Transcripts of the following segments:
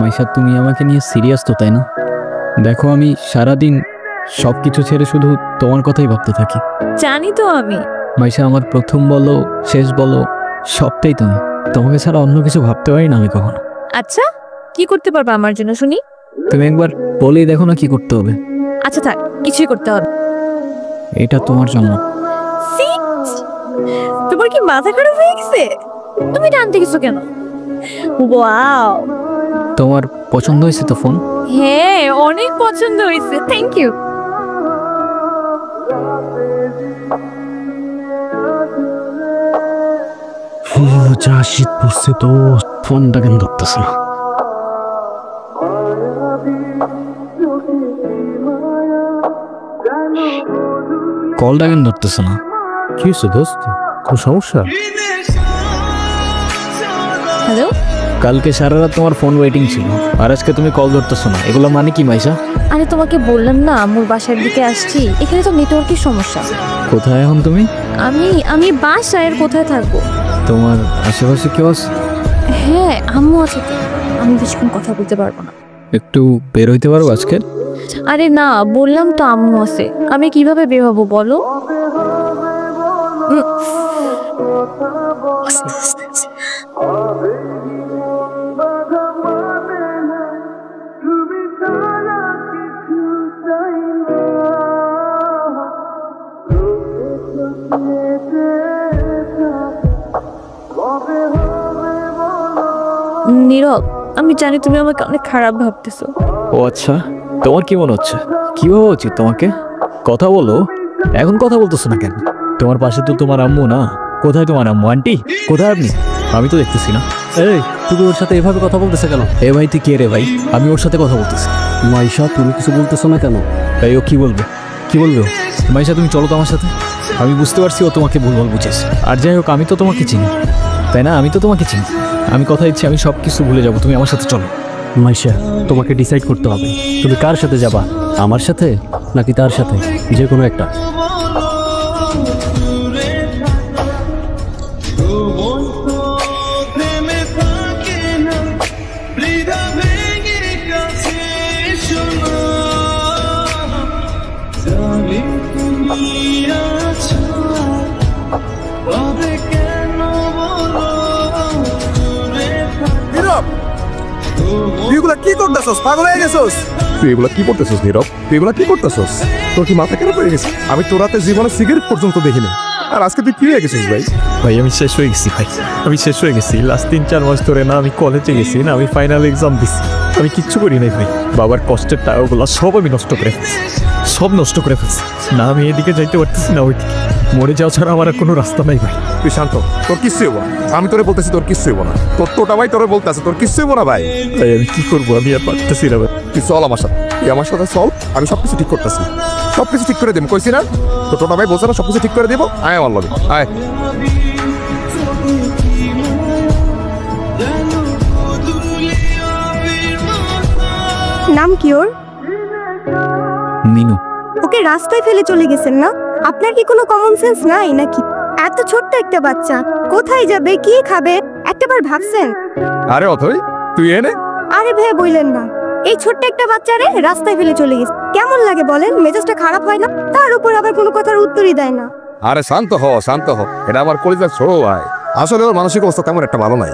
মাইশা, তুমি আমাকে নিয়ে সিরিয়াস তো, তাই না? দেখো, আমি সারাদিন সবকিছু ছেড়ে শুধু তোমার কথাই ভাবতে থাকি। জানি তো আমি। মাইশা, আমার প্রথম বলো শেষ বলো সবটাই তুমি। তোমাকে ছাড়া অন্য কিছু ভাবতে পারি না আমি কখনো। আচ্ছা, কি করতে পারবা আমার জন্য শুনি? তুমি একবার বলেই দেখো না কি করতে হবে। আচ্ছা থাক, কিছুই করতে হবে। এটা তোমার জন্য। তোমার কি মাথা খারাপ হয়ে গেছে? তুমি টানতে গেছো কেন? ওয়াও, তোমার পছন্দ হয়েছে তো ফোন? হ্যাঁ, অনেক পছন্দ হয়েছে, থ্যাংক ইউ। যা শীত পড়ছে তো, ফোনটা কেন ধরতেছে না? কলটা কেন ধরতেছে না? কি হয়েছে দোস্ত, কোনো সমস্যা? হ্যালো, কালকে সারা রাত তোমার ফোন ওয়েটিং ছিল, আর আজকে তুমি কল ধরতেছো না, এগুলো মানে কি মাইশা? আরে তোমাকে বললাম না আম্মুর বাসার দিকে আসছি, এখানে তো নেটওয়ার্কের সমস্যা। কোথায় এখন তুমি? আমি বাসায়, কোথায় থাকবো? তোমার আশেপাশে কেউ আছে? হ্যাঁ, আম্মু আছে তো। আমি বেশিক্ষণ কথা বলতে পারবো না। একটু বের হইতে পারবো আজকে? আরে না, বললাম তো আম্মু আছে, আমি কিভাবে বের হবো বলো? নীরব, আমি জানি তুমি আমাকে অনেক খারাপ ভাবতেছো। ও আচ্ছা, তোমার কি মনে হচ্ছে? কি ভাবা উচিত তোমাকে? কথা বলো। এখন কথা বলতেছো না কেন? তোমার পাশে তো তোমার আম্মু না। কোথায় তোমার আম্মু? আন্টি কোথায় আপনি? আমি তো দেখতেছি না। এই, তুমি ওর সাথে এভাবে কথা বলতেছে কেন? এ ভাই, তুই কে রে ভাই? আমি ওর সাথে কথা বলতেছি। মাইশা, তুমি কিছু বলতেছো না কেন? তাই ও কি বলবে? কি বলবে ও? মাইশা, তুমি চলো তো আমার সাথে। আমি বুঝতে পারছি ও তোমাকে ভুলভাল বুঝেছে। আর যাই হোক, আমি তো তোমাকে চিনি, তাই না? আমি তো তোমাকে চিনি। আমি কথা দিচ্ছি, আমি সব কিছু ভুলে যাবো, তুমি আমার সাথে চলো। মাইশা, তোমাকে ডিসাইড করতে হবে, তুমি কার সাথে যাবা, আমার সাথে নাকি তার সাথে, যে কোনো একটা। তুই কি করতেছস? পাগল হয়ে গেছস? তুই এগুলা কি করতেছস নীরব? তুই এগুলা কি করতেছস? তোর কি মাথা খারাপ হয়ে গেছে? আমি তোর রাতে জীবনে সিগারেট পর্যন্ত দেখিনি, আর আজকে তুই কি হয়ে গেছিস ভাই? ভাই, আমি শেষ হয়ে গেছি ভাই, আমি শেষ হয়ে গেছি। লাস্ট 3-4 মাস ধরে না আমি কলেজে গেছি, না আমি ফাইনাল এক্সাম দিছি, আমি কিচ্ছু করি নাই ভাই। বাবার কষ্টের টাকাগুলো সব আমি নষ্ট করে ফেলছি, সব নষ্ট করে ফেলছি। না আমি এদিকে যাইতে পারতেছি না ওইদিকে, মরে যাওয়া ছাড়া আমার আর কোনো রাস্তা নাই ভাই। তুই শান্ত, তোর কিচ্ছু হবো না। আমি তোরে বলতেছি তোর কিচ্ছু হবো না। তোর টোটা ভাই তোরে বলতেছে তোর কিচ্ছু হবো না ভাই। ভাই আমি কি করবো, আমি আর পারতেছি না ভাই। তুই চল আমার সাথে, তুই আমার সাথে চল, আমি সবকিছু ঠিক করতেছি, সবকিছু ঠিক করে দেবো। কইছি না তোর টোটা ভাই বলছে না সবকিছু ঠিক করে দেবো? আয় আমার লগে, আয়। নাম কি ওর? মিনু। ওকে রাস্তায় ফেলে চলে গেছেন না? আপনার কি কোনো কমন সেন্স নাই নাকি? এত ছোট্ট একটা বাচ্চা কোথায় যাবে, কি খাবে, একটাবার ভাবছেন? আরে অথই, তুই এনে। আরে ভাই বললেন না, এই ছোট্ট একটা বাচ্চারে রাস্তায় ফেলে চলে গেছে, কেমন লাগে বলেন? মেজাজটা খারাপ হয় না? তার উপর আবার কোনো কথার উত্তরই দেয় না। আরে শান্ত হ, শান্ত হ, এটা আমার কলিজার ছোট ভাই। আসলে ওর মানসিক অবস্থা তেমন একটা ভালো নাই।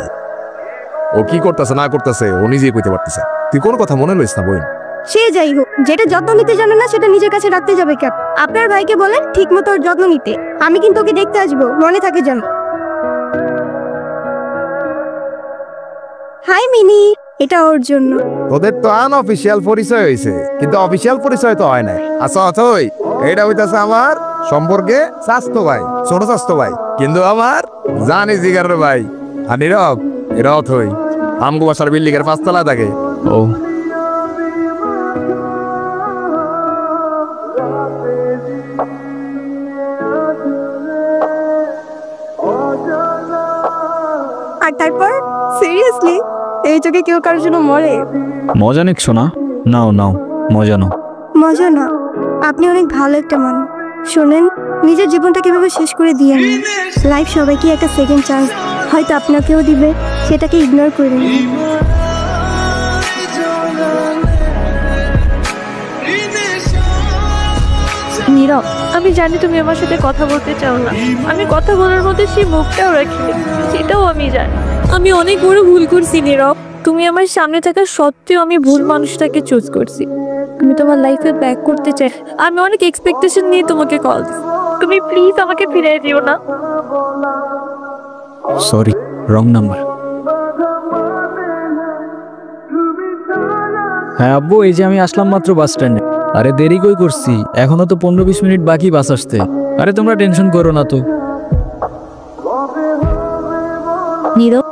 ও কি করতেছে না করতেছে ও নিজেই কইতে পারতেছে। তুই কোনো কথা মনে লইস না বোন। সে যাই হোক, যেটা যত্ন নিতে জানে না সেটা নিজের কাছে রাখতে যাবে কেন? আপনার ভাইকে বলেন ঠিক মতো ওর যত্ন নিতে। আমি কিন্তু ওকে দেখতে আসবো, মনে থাকে যেন। হাই মিনি, এটা ওর জন্য। তোদের তো আনঅফিশিয়াল পরিচয় হয়েছে, কিন্তু অফিশিয়াল পরিচয় তো হয় নাই। আচ্ছা অথই, এইটা হইতাছে আমার সম্পর্কে স্বাস্থ্য ভাই, ছোট স্বাস্থ্য ভাই, কিন্তু আমার জানি জিগারের ভাই। আর নীরব, এটা অথই আমগো বাসার বিল্ডিং এর 5 তলায় থাকে। ও, আর তারপর সিরিয়াসলি এই চোখে কেউ কারোর জন্য মরে? মজা নিচ্ছ না? নাও নাও, মজা নাও। মজা না, আপনি অনেক ভালো একটা মানুষ। শোনেন, নিজের জীবনটা কিভাবে শেষ করে দিয়ে নেন। লাইফ সবাইকে একটা সেকেন্ড চান্স হয়তো আপনাকেও দিবে, সেটাকে ইগনোর করে নিন। আমি জানি তুমি আমার সাথে কথা বলতে চাও না, আমি কথা বলার মধ্যে সেই মুখটাও রাখি, সেটাও আমি জানি। আমি অনেক বড় ভুল করছি নীরব, তুমি আমার সামনে থাকা সত্ত্বেও আমি ভুল মানুষটাকে চুজ করছি। আমি তোমার লাইফে ব্যাক করতে চাই, আমি অনেক এক্সপেকটেশন নিয়ে তোমাকে কল দিচ্ছি, তুমি প্লিজ আমাকে ফিরিয়ে দিও না। Sorry, wrong number. হ্যাঁ আব্বু, এই যে আমি আসলাম মাত্র বাস স্ট্যান্ডে। আরে দেরি কই করছি, এখনো তো 15-20 মিনিট বাকি বাস আসতে। আরে তোমরা টেনশন করো না তো। নীরব,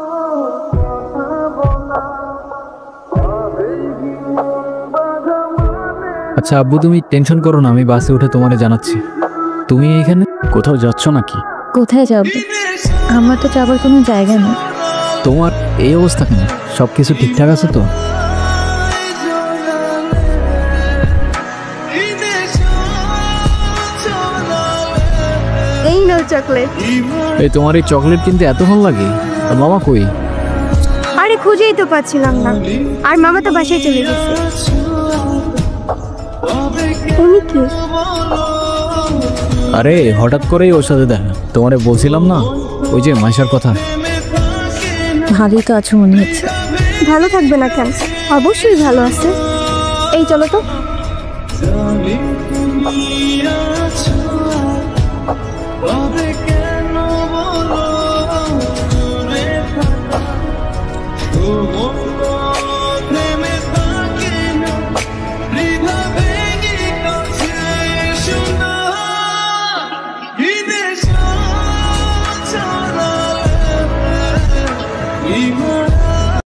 আচ্ছা আব্বু, তুমি টেনশন করো না, আমি বাসে উঠে তোমারে জানাচ্ছি। তুমি এখানে কোথাও যাচ্ছ নাকি? কোথায় যাব? আমার তো যাবার কোনো জায়গা নেই। তোমার এই অবস্থা কেন? সব কিছু ঠিকঠাক আছে তো? এই নাও চকলেট। এই তোমার এই চকলেট কিনতে এত ভালো লাগে? আর মামা কই? আরে খুঁজেই তো পাচ্ছিলাম না, আর মামা তো বাসায় চলে গেছে। উনি কি? আরে হঠাৎ করেই ওর সাথে দেখা, তোমারে বলছিলাম না ওই যে মাইশার কথা। ভালোই তো আছো মনে হচ্ছে। ভালো থাকবে না কেন? অবশ্যই ভালো আছে। এই চলো তো।